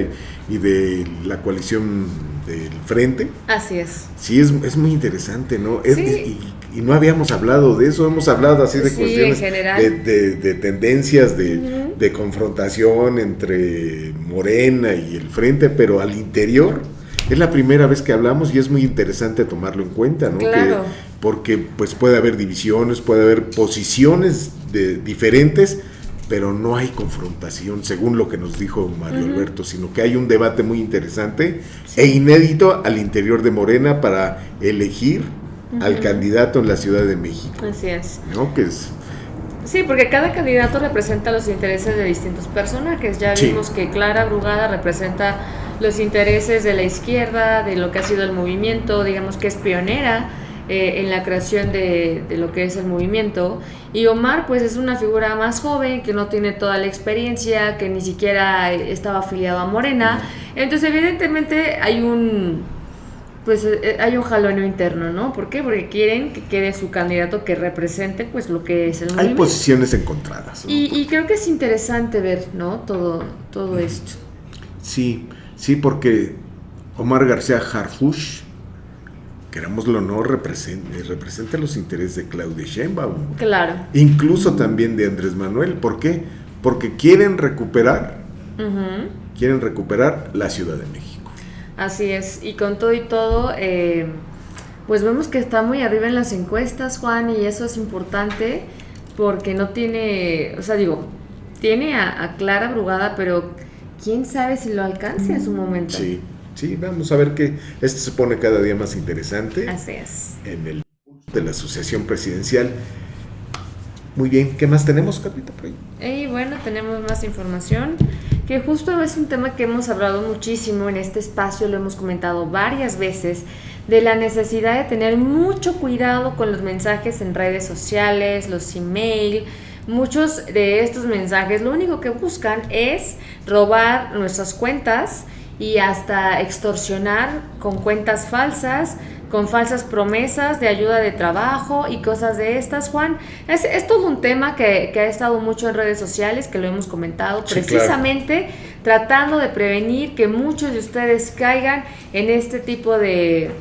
y de la coalición del Frente. Así es. Sí, es muy interesante, ¿no? Sí. Y no habíamos hablado de eso, hemos hablado así de cuestiones de tendencias, de confrontación entre Morena y el Frente, pero al interior es la primera vez que hablamos y es muy interesante tomarlo en cuenta, ¿no? Claro. Porque pues puede haber divisiones, puede haber posiciones diferentes, pero no hay confrontación, según lo que nos dijo Mario Alberto, sino que hay un debate muy interesante e inédito al interior de Morena para elegir al candidato en la Ciudad de México. Así es. ¿No? Que es... Sí, porque cada candidato representa los intereses de distintos personajes. Ya vimos que Clara Brugada representa los intereses de la izquierda, de lo que ha sido el movimiento, digamos que es pionera en la creación de lo que es el movimiento. Y Omar pues es una figura más joven, que no tiene toda la experiencia, que ni siquiera estaba afiliado a Morena. Entonces evidentemente hay un jaloneo interno, ¿no? ¿Por qué? Porque quieren que quede su candidato que represente pues lo que es el movimiento. Hay posiciones encontradas, ¿no? Y creo que es interesante ver, ¿no? Todo esto. Sí, porque Omar García Harfuch, querámoslo o no, representa los intereses de Claudia Sheinbaum. Claro. Incluso también de Andrés Manuel. ¿Por qué? Porque quieren recuperar la Ciudad de México. Así es, y con todo y todo, pues vemos que está muy arriba en las encuestas, Juan, y eso es importante porque no tiene, tiene a Clara Brugada, pero quién sabe si lo alcance en su momento. Sí, vamos a ver que esto se pone cada día más interesante. Así es. En el de la Asociación Presidencial. Muy bien, ¿qué más tenemos, Capita, por ahí? Y bueno, tenemos más información, que justo es un tema que hemos hablado muchísimo en este espacio, lo hemos comentado varias veces, de la necesidad de tener mucho cuidado con los mensajes en redes sociales, los email. Muchos de estos mensajes lo único que buscan es robar nuestras cuentas y hasta extorsionar con cuentas falsas, con falsas promesas de ayuda de trabajo y cosas de estas, Juan. Es todo un tema que ha estado mucho en redes sociales, que lo hemos comentado, precisamente tratando de prevenir que muchos de ustedes caigan en este tipo de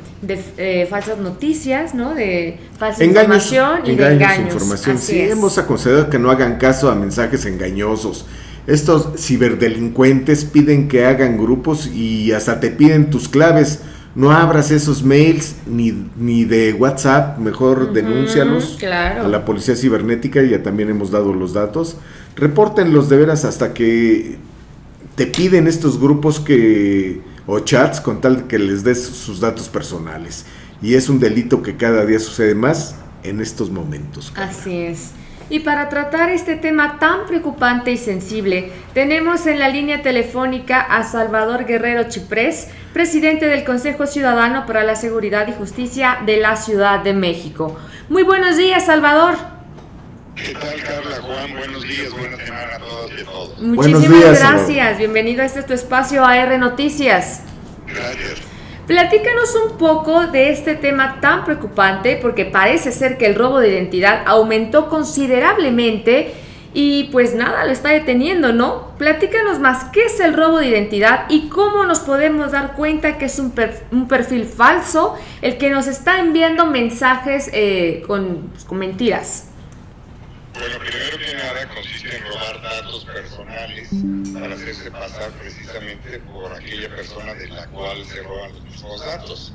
falsas noticias, ¿no? De falsa información y de engaños. Información. Sí, hemos aconsejado que no hagan caso a mensajes engañosos. Estos ciberdelincuentes piden que hagan grupos y hasta te piden tus claves. No abras esos mails ni de WhatsApp, mejor denúncialos a la policía cibernética, ya también hemos dado los datos. Repórtenlos de veras hasta que te piden estos grupos o chats con tal que les des sus datos personales. Y es un delito que cada día sucede más en estos momentos. Así es. Y para tratar este tema tan preocupante y sensible, tenemos en la línea telefónica a Salvador Guerrero Chiprés, presidente del Consejo Ciudadano para la Seguridad y Justicia de la Ciudad de México. Muy buenos días, Salvador. ¿Qué tal, Carla? Juan, buenos días, buena semana a todas y a todos. Muchísimas días, gracias. Salvador. Bienvenido a tu espacio AR Noticias. Gracias. Platícanos un poco de este tema tan preocupante, porque parece ser que el robo de identidad aumentó considerablemente y pues nada lo está deteniendo, ¿no? Platícanos más, ¿qué es el robo de identidad y cómo nos podemos dar cuenta que es un perfil falso el que nos está enviando mensajes con mentiras? Bueno, primero que nada consiste en robar datos personales para hacerse pasar precisamente por aquella persona de la cual se roban los mismos datos.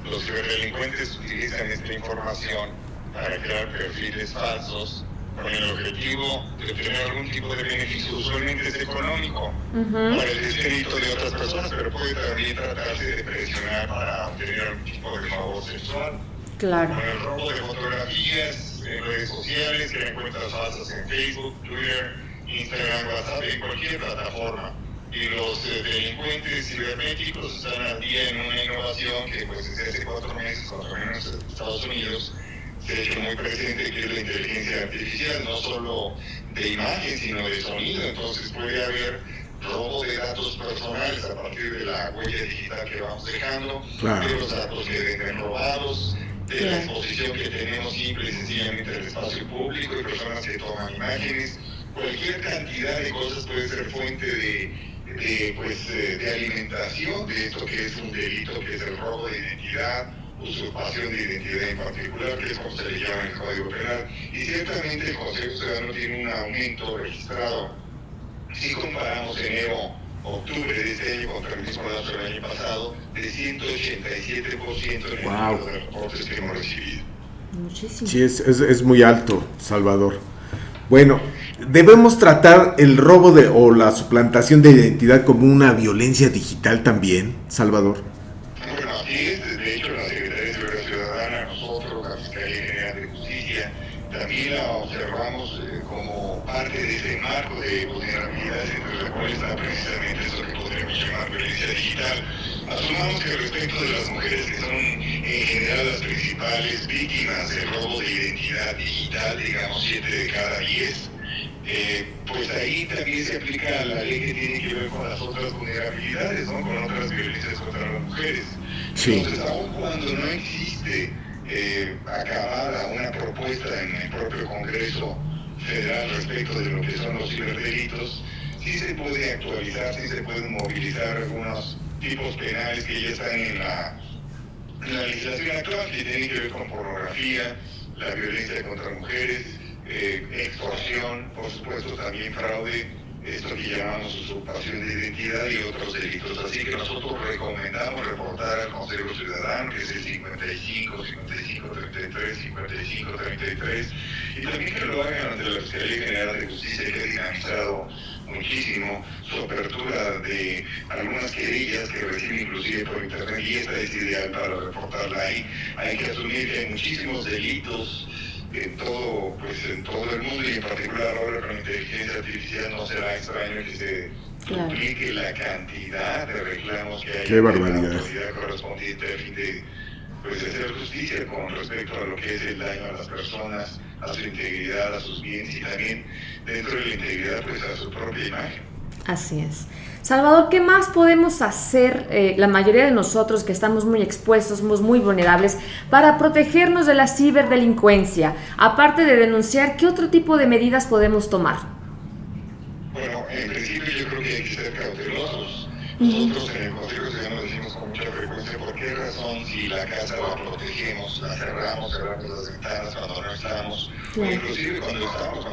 Los ciberdelincuentes utilizan esta información para crear perfiles falsos con el objetivo de obtener algún tipo de beneficio, usualmente es económico, para el descrédito de otras personas, pero puede también tratarse de presionar para obtener algún tipo de favor sexual. Claro. Con el robo de fotografías en redes sociales, crean cuentas falsas en Facebook, Twitter, Instagram, WhatsApp, en cualquier plataforma. Y los delincuentes cibernéticos están al día en una innovación que pues desde hace 4 meses, cuando menos en Estados Unidos, se ha hecho muy presente, que es la inteligencia artificial, no solo de imagen, sino de sonido. Entonces puede haber robo de datos personales a partir de la huella digital que vamos dejando, Claro. de los datos que venden robados, de la exposición que tenemos simple y sencillamente en el espacio público, y personas que toman imágenes. Cualquier cantidad de cosas puede ser fuente de alimentación de esto que es un delito, que es el robo de identidad, usurpación de identidad en particular, que es como se le llama en el Código Penal. Y ciertamente el Consejo Ciudadano tiene un aumento registrado. Si comparamos enero-octubre de este año contra el mismo dato del año pasado, de 187% en el número de reportes que hemos recibido. Muchísimo. Sí, es muy alto, Salvador. Bueno, ¿debemos tratar el robo o la suplantación de identidad como una violencia digital también, Salvador? Bueno, así es. De hecho, la Secretaría de Seguridad Ciudadana, nosotros, la Fiscalía General de Justicia, también la observamos como parte de ese marco de vulnerabilidades, entre las cuales está precisamente eso que podríamos llamar violencia digital. Asumamos que respecto de las mujeres, que son en general las principales víctimas del robo de identidad digital, digamos 7 de cada 10, pues ahí también se aplica la ley que tiene que ver con las otras vulnerabilidades, ¿no? Con otras violencias contra las mujeres. Sí. Entonces, aun cuando no existe acabada una propuesta en el propio Congreso Federal respecto de lo que son los ciberdelitos, sí se puede actualizar, sí se pueden movilizar algunos tipos penales que ya están en la legislación actual, que tienen que ver con pornografía, la violencia contra mujeres, extorsión, por supuesto también fraude, esto que llamamos usurpación de identidad y otros delitos. Así que nosotros recomendamos reportar al Consejo Ciudadano, que es el 55, 55, 33, 55, 33, y también que lo hagan ante la Fiscalía General de Justicia, que ha dinamizado muchísimo su apertura de algunas querellas que recibe inclusive por internet, y esta es ideal para reportarla ahí. Hay que asumir que hay muchísimos delitos en todo el mundo, y en particular ahora con la inteligencia artificial no será extraño que se duplique la cantidad de reclamos que hay. ¡Qué barbaridad! En la autoridad correspondiente a fin de hacer justicia con respecto a lo que es el daño a las personas, a su integridad, a sus bienes, y también dentro de la integridad pues a su propia imagen. Así es. Salvador, ¿qué más podemos hacer la mayoría de nosotros que estamos muy expuestos, somos muy vulnerables, para protegernos de la ciberdelincuencia? Aparte de denunciar, ¿qué otro tipo de medidas podemos tomar? Bueno, en principio yo creo que hay que ser cautelosos. Nosotros en el Consejo Ciudadano decimos con mucha frecuencia por qué razón, si la casa la protegemos, la cerramos las ventanas cuando no estamos, o inclusive cuando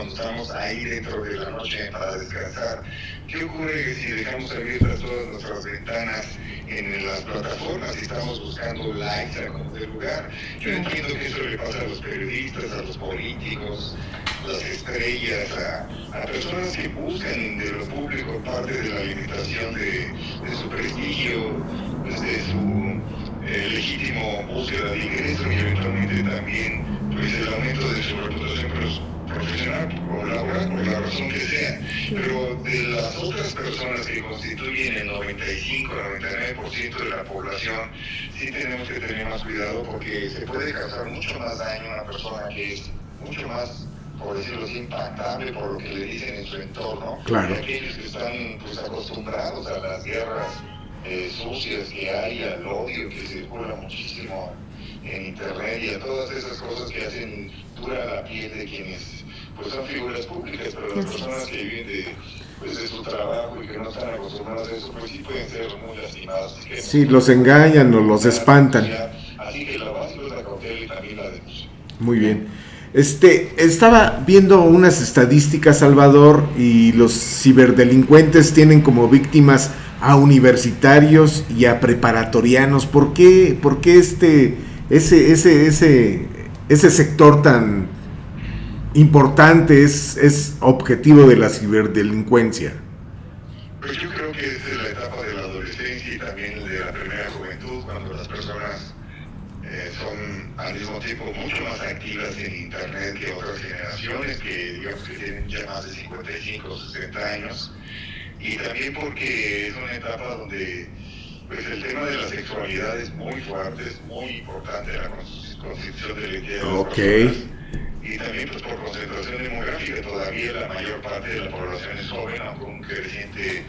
estamos ahí dentro de la noche para descansar. ¿Qué ocurre si dejamos abiertas todas nuestras ventanas en las plataformas y estamos buscando likes a como de lugar? Yo entiendo que eso le pasa a los periodistas, a los políticos, las estrellas, a personas que buscan de lo público parte de la alimentación de su prestigio, de su legítimo búsqueda de ingreso, y eventualmente también pues el aumento de su reputación profesional, Pero de las otras personas que constituyen el 95-99% de la población, sí tenemos que tener más cuidado porque se puede causar mucho más daño a una persona que es mucho más, por decirlo así, impactable por lo que le dicen en su entorno. Claro. Y aquellos que están pues acostumbrados a las guerras sucias que hay, al odio que circula muchísimo en internet y a todas esas cosas que hacen dura la piel de quienes pues son figuras públicas, pero las personas que viven de su trabajo y que no están acostumbradas a eso, pues sí pueden ser muy lastimadas. Sí, los engañan o los espantan. Así que lo básico es la cautela y también la denuncia. Muy bien. Estaba viendo unas estadísticas, Salvador, y los ciberdelincuentes tienen como víctimas a universitarios y a preparatorianos. ¿Por qué ese sector tan importante es objetivo de la ciberdelincuencia? Pues yo creo que es la etapa de la adolescencia y también de la primera juventud, cuando las personas son al mismo tiempo mucho más activas en internet que otras generaciones que digamos que tienen ya más de 55 o 60 años, y también porque es una etapa donde pues el tema de la sexualidad es muy fuerte, es muy importante en la constitución de la identidad de las personas. Y también pues por concentración demográfica todavía la mayor parte de la población es joven, aunque un creciente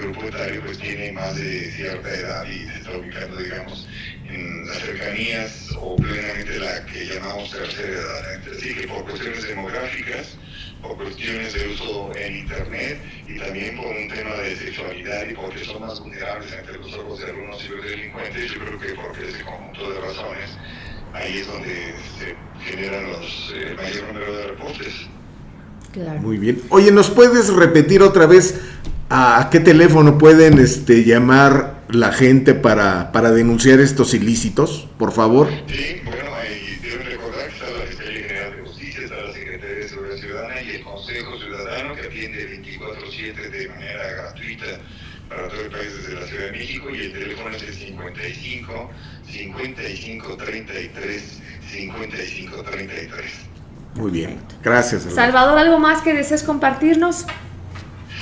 grupo etario pues tiene más de cierta edad y se está ubicando digamos en las cercanías o plenamente la que llamamos tercera edad. Así que por cuestiones demográficas, por cuestiones de uso en internet y también por un tema de sexualidad y porque son más vulnerables ante los ojos de algunos ciberdelincuentes, yo creo que porque ese conjunto de razones ahí es donde se generan el mayor número de reportes. Claro. Muy bien. Oye, ¿nos puedes repetir otra vez a qué teléfono pueden llamar la gente para denunciar estos ilícitos, por favor? Sí, bueno, deben recordar que está la Fiscalía General de Justicia, está la Secretaría de Seguridad Ciudadana y el Consejo Ciudadano que atiende 24/7 de manera gratuita para todo el país desde la Ciudad de México, y el teléfono es el 55 55 33 55 33. Muy bien, gracias. Salvador, ¿algo más que desees compartirnos?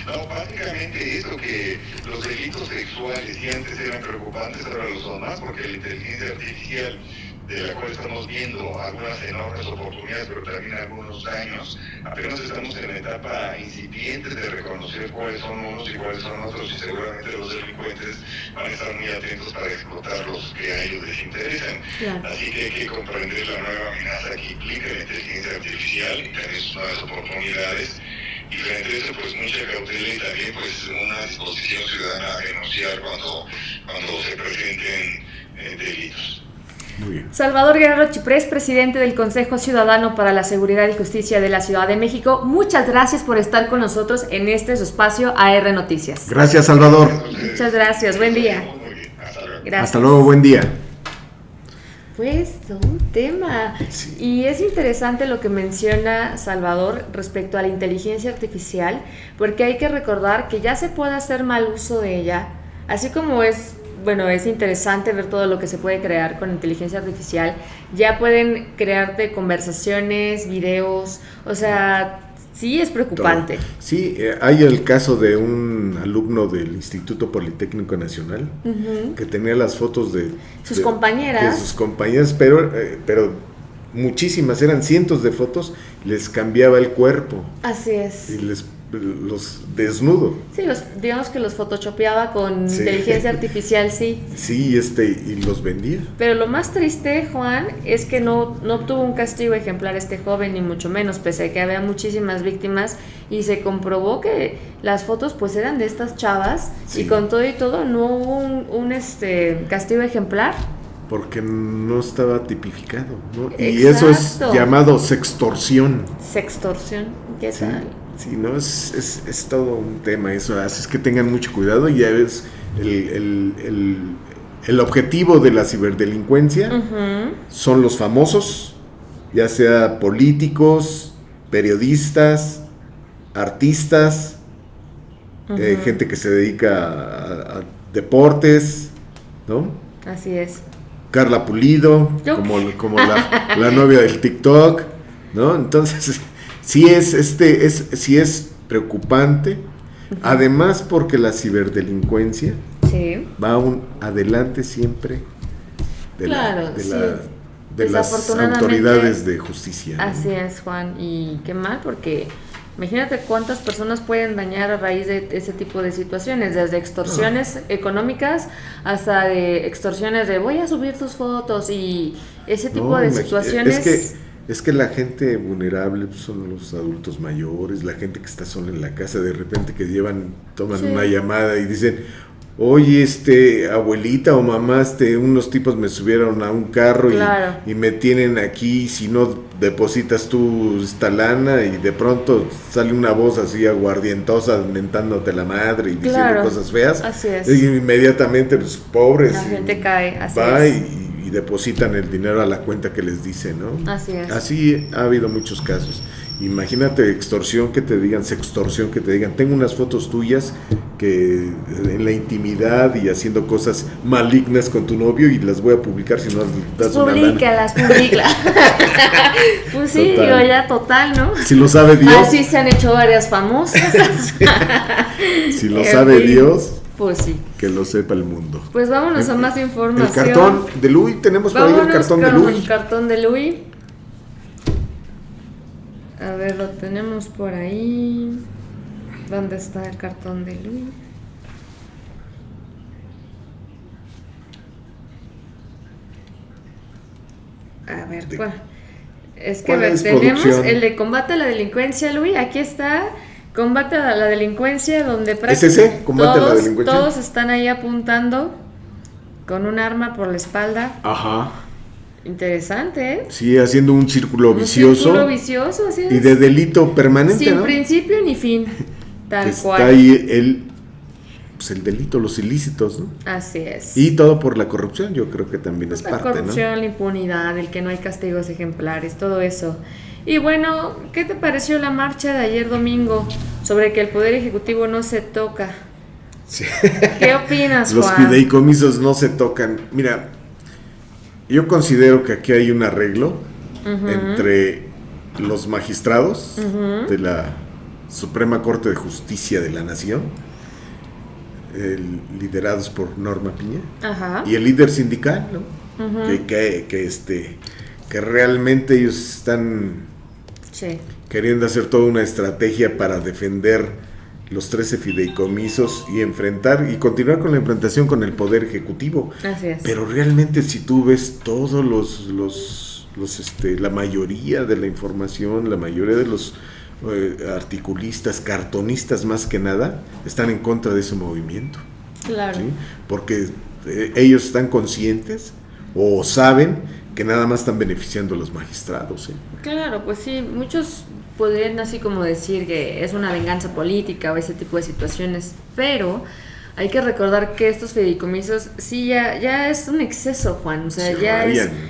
No, básicamente eso, que los delitos sexuales si antes eran preocupantes, ahora lo son más porque la inteligencia artificial, de la cual estamos viendo algunas enormes oportunidades, pero también algunos daños, apenas estamos en la etapa incipiente de reconocer cuáles son unos y cuáles son otros, y seguramente los delincuentes van a estar muy atentos para explotar los que a ellos les interesan. Claro. Así que hay que comprender la nueva amenaza que implica la inteligencia artificial y también sus nuevas oportunidades. Y frente a eso, pues mucha cautela y también pues una disposición ciudadana a denunciar cuando se presenten delitos. Muy bien. Salvador Guerrero Chiprés, presidente del Consejo Ciudadano para la Seguridad y Justicia de la Ciudad de México, muchas gracias por estar con nosotros en este su espacio AR Noticias. Gracias, Salvador. Muchas gracias, buen día. Muy bien, hasta luego. Gracias. Hasta luego, buen día. Pues un tema. Sí. Y es interesante lo que menciona Salvador respecto a la inteligencia artificial, porque hay que recordar que ya se puede hacer mal uso de ella, así como es interesante ver todo lo que se puede crear con inteligencia artificial. Ya pueden crearte conversaciones, videos, o sea, sí es preocupante. Sí, hay el caso de un alumno del Instituto Politécnico Nacional que tenía las fotos de Sus compañeras. de sus compañeras, pero muchísimas, eran cientos de fotos, les cambiaba el cuerpo Así es. y los desnudo. Sí, digamos que los photoshopeaba con Sí. inteligencia artificial, sí. Sí, y los vendía. Pero lo más triste, Juan, es que no obtuvo un castigo ejemplar este joven, ni mucho menos, pese a que había muchísimas víctimas, y se comprobó que las fotos pues eran de estas chavas, Sí. y con todo y todo no hubo un castigo ejemplar. Porque no estaba tipificado, ¿no? Y eso es Exacto. llamado sextorsión. Sextorsión, ¿qué Sí, tal? sí, no, es todo un tema eso, así es que tengan mucho cuidado. Y ya ves, el objetivo de la ciberdelincuencia son los famosos, ya sea políticos, periodistas, artistas, gente que se dedica a deportes, ¿no? Así es. Carla Pulido, Yo. como la novia del TikTok, ¿no? Entonces, sí es preocupante, además porque la ciberdelincuencia Sí. va adelante siempre de, Claro, sí. de las Desafortunadamente, autoridades de justicia, ¿no? Así es, Juan, y qué mal, porque imagínate cuántas personas pueden dañar a raíz de ese tipo de situaciones, desde extorsiones económicas hasta de extorsiones de voy a subir tus fotos y ese tipo No, de situaciones. Es que la gente vulnerable pues, son los adultos mayores, la gente que está sola en la casa, de repente que toman Sí. una llamada y dicen, oye, abuelita o mamá, unos tipos me subieron a un carro Claro. y me tienen aquí, si no depositas tú esta lana, y de pronto sale una voz así aguardientosa mentándote la madre y diciendo Claro, cosas feas. así es. Y inmediatamente, pues pobres. La gente cae, así va es. y depositan el dinero a la cuenta que les dice, ¿no? Así es. Así ha habido muchos casos. Imagínate extorsión que te digan, sextorsión que te digan, tengo unas fotos tuyas que en la intimidad y haciendo cosas malignas con tu novio y las voy a publicar si no das una lana. Publícalas. Pues sí, Total. digo ya total, ¿no? Si lo sabe Dios, Así se han hecho varias famosas. si lo En sabe fin, Dios, Pues sí. que lo sepa el mundo. Pues vámonos a más información. El cartón de Louis, tenemos por ahí el Vámonos cartón de con Louis. el cartón de Louis. A ver, lo tenemos por ahí. ¿Dónde está el cartón de Louis? A ver, De- ¿cuál? Es que ¿cuál es tenemos producción? el de combate a la delincuencia, Louis. Aquí está. Combate a la delincuencia, donde ¿Es ese? Combate a la delincuencia. todos están ahí apuntando con un arma por la espalda. Ajá. Interesante, ¿eh? Sí, haciendo un círculo Un vicioso. círculo vicioso, así es. Y de delito permanente, Sin ¿no? principio ni fin, tal Que cual. está ahí el delito, los ilícitos, ¿no? Así es. Y todo por la corrupción, yo creo que también es la parte, corrupción, la impunidad, el que no hay castigos ejemplares, todo eso. Y bueno, ¿qué te pareció la marcha de ayer domingo sobre que el Poder Ejecutivo no se toca? ¿no? Sí. ¿Qué opinas, Los Juan? fideicomisos no se tocan. Mira, yo considero que aquí hay un arreglo entre los magistrados de la Suprema Corte de Justicia de la Nación, liderados por Norma Piña, Ajá. y el líder sindical, ¿no? Que realmente ellos están Sí. queriendo hacer toda una estrategia para defender los 13 fideicomisos y enfrentar y continuar con la enfrentación con el Poder Ejecutivo. Así es. Pero realmente si tú ves todos la mayoría de la información, la mayoría de los articulistas, cartonistas más que nada, están en contra de ese movimiento. Claro. ¿Sí? Porque ellos están conscientes o saben que nada más están beneficiando a los magistrados. Claro, pues sí, muchos podrían así como decir que es una venganza política o ese tipo de situaciones, pero hay que recordar que estos fideicomisos sí ya es un exceso, Juan, o sea, Sí, ya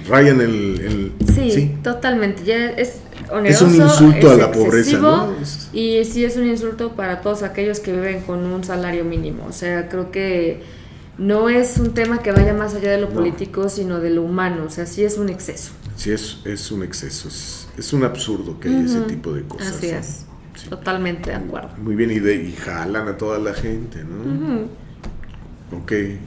rayan el sí, totalmente, ya es oneroso, es un insulto es a la pobreza, excesivo, ¿no? y sí es un insulto para todos aquellos que viven con un salario mínimo, o sea, creo que no es un tema que vaya más allá de lo No. político, sino de lo humano, o sea, sí es un exceso. Sí, es un exceso, es un absurdo que haya ese tipo de cosas. Así ¿no? es, Sí. totalmente de acuerdo. Muy bien, y jalan a toda la gente, ¿no? ¿Con qué,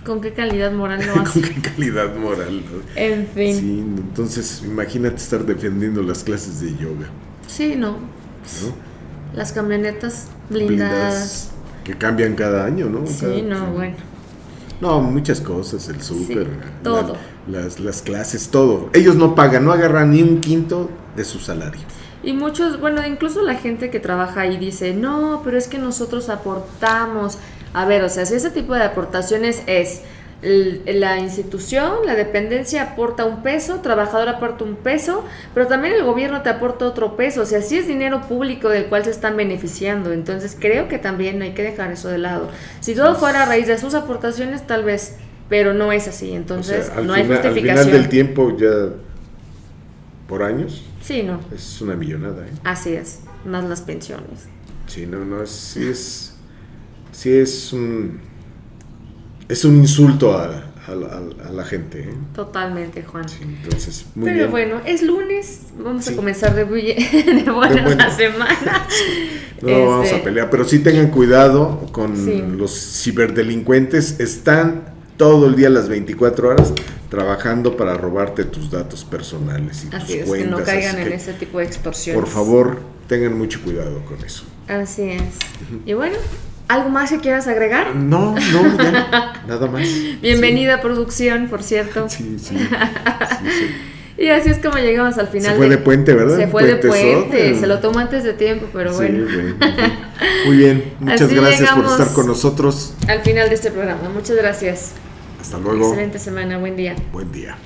¿Con qué calidad moral lo con hace? qué calidad moral? ¿No? En fin. Sí, entonces imagínate estar defendiendo las clases de yoga, Sí, no. ¿no? Las camionetas blindadas. que cambian cada año, ¿no? Sí, no, bueno. No, muchas cosas, el súper, todo. las clases, todo. Ellos no pagan, no agarran ni un quinto de su salario. Y muchos, bueno, incluso la gente que trabaja ahí dice, no, pero es que nosotros aportamos. A ver, o sea, si ese tipo de aportaciones es la institución, la dependencia aporta un peso, trabajador aporta un peso, pero también el gobierno te aporta otro peso, o sea, sí es dinero público del cual se están beneficiando, entonces creo que también no hay que dejar eso de lado. Si todo fuera a raíz de sus aportaciones, tal vez, pero no es así, entonces O sea, no hay al justificación. final del tiempo, ya por años, Sí, no, es una millonada, ¿eh? así es, más las pensiones. Sí, sí es un insulto a a la gente, ¿eh? Totalmente, Juan. Sí, entonces, muy Pero bien. bueno, es lunes, vamos Sí. a comenzar de buena bueno. la semana. No vamos a pelear, pero sí tengan cuidado con Sí. los ciberdelincuentes. Están todo el día, las 24 horas, trabajando para robarte tus datos personales y Así tus es, cuentas. que no caigan así en que, ese tipo de extorsiones. por favor, tengan mucho cuidado con eso. Así es. Y bueno, ¿algo más que quieras agregar? No, ya, nada más. Bienvenida producción, por cierto. Sí, sí. Y así es como llegamos al final. Se fue de puente, ¿verdad? Se fue de Puentezote. puente, se lo tomó antes de tiempo, pero Sí, bueno. Muy bien, muchas Así gracias por llegamos estar con nosotros. Al final de este programa. Muchas gracias. Hasta luego. Excelente semana, buen día. Buen día.